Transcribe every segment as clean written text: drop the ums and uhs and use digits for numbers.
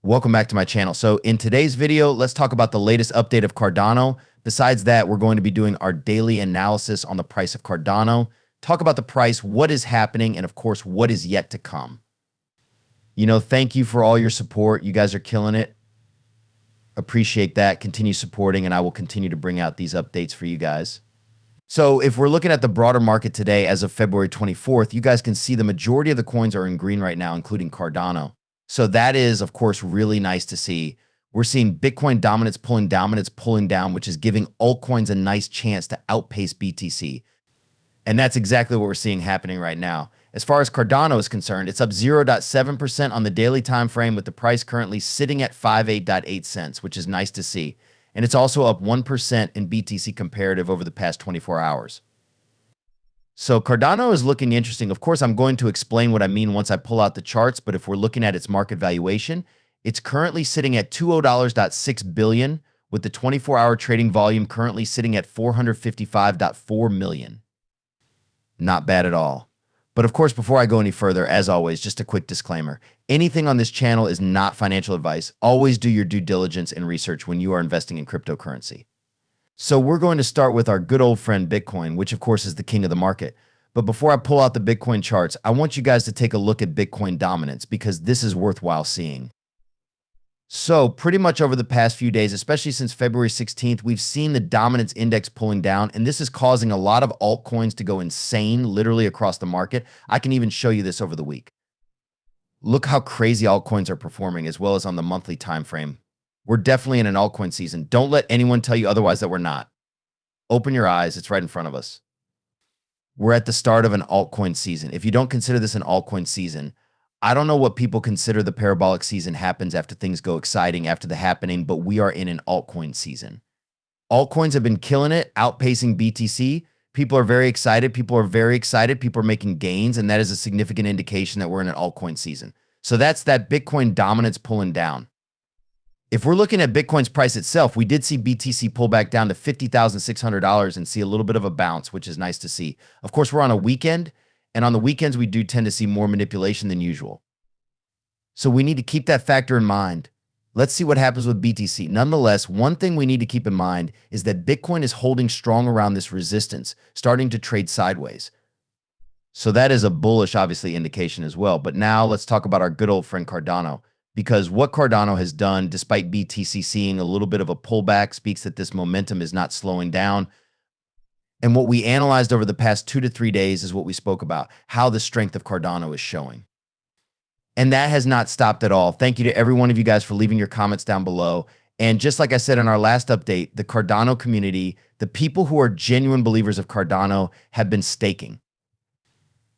Welcome back to my channel. So in today's video, let's talk about the latest update of Cardano. Besides that, we're going to be doing our daily analysis on the price of Cardano, talk about the price, what is happening, and of course, what is yet to come. Thank you for all your support. You guys are killing it. Appreciate that. Continue supporting, and I will continue to bring out these updates for you guys. So if we're looking at the broader market today as of February 24th, you guys can see the majority of the coins are in green right now, including Cardano. So that is, of course, really nice to see. We're seeing Bitcoin dominance pulling down, which is giving altcoins a nice chance to outpace BTC. And that's exactly what we're seeing happening right now. As far as Cardano is concerned, it's up 0.7% on the daily time frame, with the price currently sitting at 58.8 cents, which is nice to see. And it's also up 1% in BTC comparative over the past 24 hours. So Cardano is looking interesting. Of course, I'm going to explain what I mean once I pull out the charts, but if we're looking at its market valuation, it's currently sitting at $2.6 billion, with the 24-hour trading volume currently sitting at 455.4 million. Not bad at all. But of course, before I go any further, as always, just a quick disclaimer. Anything on this channel is not financial advice. Always do your due diligence and research when you are investing in cryptocurrency. So we're going to start with our good old friend Bitcoin, which of course is the king of the market. But before I pull out the Bitcoin charts, I want you guys to take a look at Bitcoin dominance, because this is worthwhile seeing. So pretty much over the past few days, especially since February 16th, we've seen the dominance index pulling down, and this is causing a lot of altcoins to go insane, literally across the market. I can even show you this over the week. Look how crazy altcoins are performing, as well as on the monthly time frame. We're definitely in an altcoin season. Don't let anyone tell you otherwise that we're not. Open your eyes. It's right in front of us. We're at the start of an altcoin season. If you don't consider this an altcoin season, I don't know what people consider the parabolic season happens after things go exciting after the happening, but we are in an altcoin season. Altcoins have been killing it, outpacing BTC. People are very excited. People are making gains, and that is a significant indication that we're in an altcoin season. So that's that Bitcoin dominance pulling down. If we're looking at Bitcoin's price itself, we did see BTC pull back down to $50,600 and see a little bit of a bounce, which is nice to see. Of course, we're on a weekend, and on the weekends, we do tend to see more manipulation than usual. So we need to keep that factor in mind. Let's see what happens with BTC. Nonetheless, one thing we need to keep in mind is that Bitcoin is holding strong around this resistance, starting to trade sideways. So that is a bullish, obviously, indication as well. But now let's talk about our good old friend Cardano. Because what Cardano has done, despite BTC seeing a little bit of a pullback, speaks that this momentum is not slowing down. And what we analyzed over the past 2 to 3 days is what we spoke about, how the strength of Cardano is showing. And that has not stopped at all. Thank you to every one of you guys for leaving your comments down below. And just like I said in our last update, the Cardano community, the people who are genuine believers of Cardano, have been staking.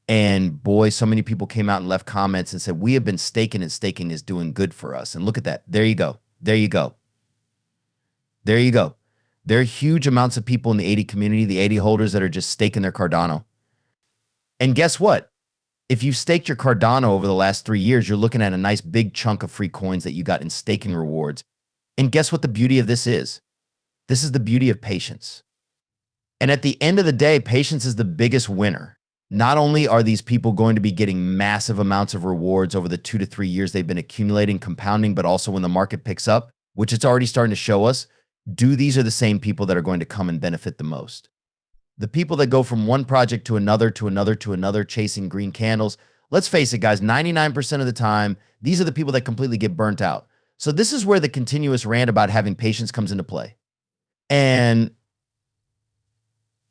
And boy, so many people came out and left comments and said, we have been staking, and staking is doing good for us. And look at that. There you go. There you go. There you go. There are huge amounts of people in the 80 community, the 80 holders, that are just staking their Cardano. And guess what? If you've staked your Cardano over the last 3 years, you're looking at a nice big chunk of free coins that you got in staking rewards. And guess what the beauty of this is? This is the beauty of patience. And at the end of the day, patience is the biggest winner. Not only are these people going to be getting massive amounts of rewards over the 2 to 3 years they've been accumulating, compounding, but also when the market picks up, which it's already starting to show us, these are the same people that are going to come and benefit the most. The people that go from one project to another, chasing green candles. Let's face it, guys, 99% of the time, these are the people that completely get burnt out. So this is where the continuous rant about having patience comes into play. And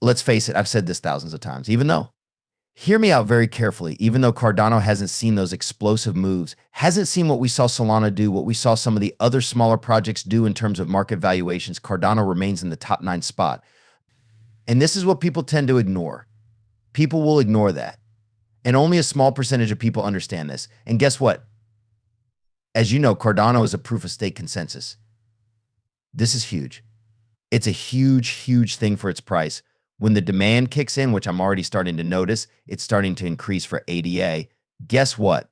let's face it, I've said this thousands of times, hear me out very carefully. Even though Cardano hasn't seen those explosive moves, hasn't seen what we saw Solana do, what we saw some of the other smaller projects do in terms of market valuations, Cardano remains in the top 9 spot. And this is what people tend to ignore. People will ignore that. And only a small percentage of people understand this. And guess what? As you know, Cardano is a proof of stake consensus. This is huge. It's a huge, huge thing for its price. When the demand kicks in, which I'm already starting to notice, it's starting to increase for ADA. Guess what?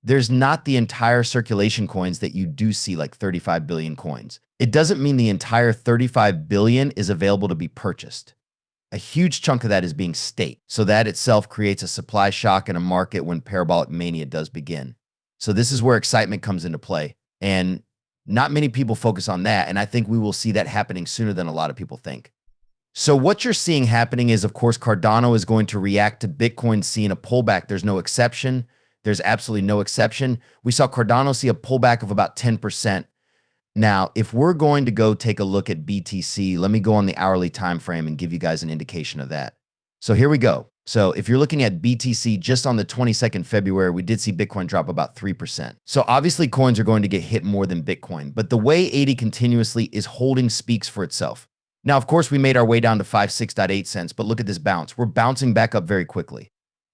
There's not the entire circulation coins that you do see, like 35 billion coins. It doesn't mean the entire 35 billion is available to be purchased. A huge chunk of that is being staked. So that itself creates a supply shock in a market when parabolic mania does begin. So this is where excitement comes into play. And not many people focus on that. And I think we will see that happening sooner than a lot of people think. So what you're seeing happening is, of course, Cardano is going to react to Bitcoin seeing a pullback. There's no exception. There's absolutely no exception. We saw Cardano see a pullback of about 10%. Now, if we're going to go take a look at BTC, let me go on the hourly time frame and give you guys an indication of that. So here we go. So if you're looking at BTC just on the 22nd February, we did see Bitcoin drop about 3%. So obviously coins are going to get hit more than Bitcoin, but the way 80 continuously is holding speaks for itself. Now, of course, we made our way down to 56.8 cents, but look at this bounce. We're bouncing back up very quickly.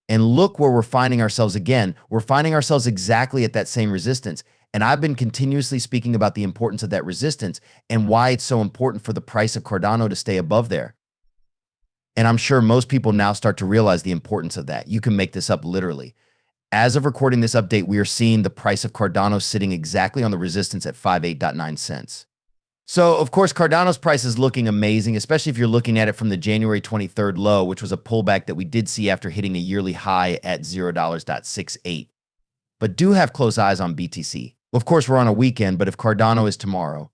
And look where we're finding ourselves again. We're finding ourselves exactly at that same resistance. And I've been continuously speaking about the importance of that resistance and why it's so important for the price of Cardano to stay above there. And I'm sure most people now start to realize the importance of that. You can make this up literally. As of recording this update, we are seeing the price of Cardano sitting exactly on the resistance at 58.9 cents. So, of course, Cardano's price is looking amazing, especially if you're looking at it from the January 23rd low, which was a pullback that we did see after hitting a yearly high at $0.68. But do have close eyes on BTC. Of course, we're on a weekend, but if Cardano is tomorrow.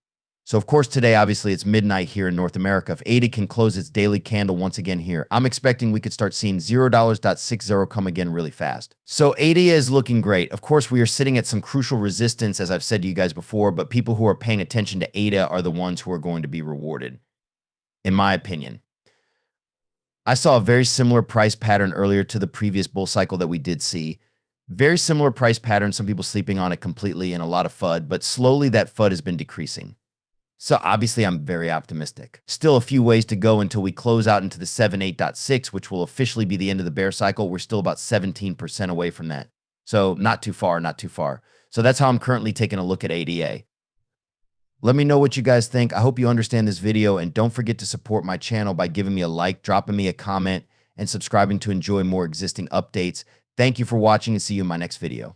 So, of course, today, obviously, it's midnight here in North America. If 80 can close its daily candle once again here, I'm expecting we could start seeing $0.60 come again really fast. So 80 is looking great. Of course, we are sitting at some crucial resistance, as I've said to you guys before, but people who are paying attention to ADA are the ones who are going to be rewarded, in my opinion. I saw a very similar price pattern earlier to the previous bull cycle that we did see. Very similar price pattern, some people sleeping on it completely and a lot of FUD, but slowly that FUD has been decreasing. So obviously I'm very optimistic. Still a few ways to go until we close out into the 78.6, which will officially be the end of the bear cycle. We're still about 17% away from that. So not too far, not too far. So that's how I'm currently taking a look at ADA. Let me know what you guys think. I hope you understand this video, and don't forget to support my channel by giving me a like, dropping me a comment, and subscribing to enjoy more existing updates. Thank you for watching, and see you in my next video.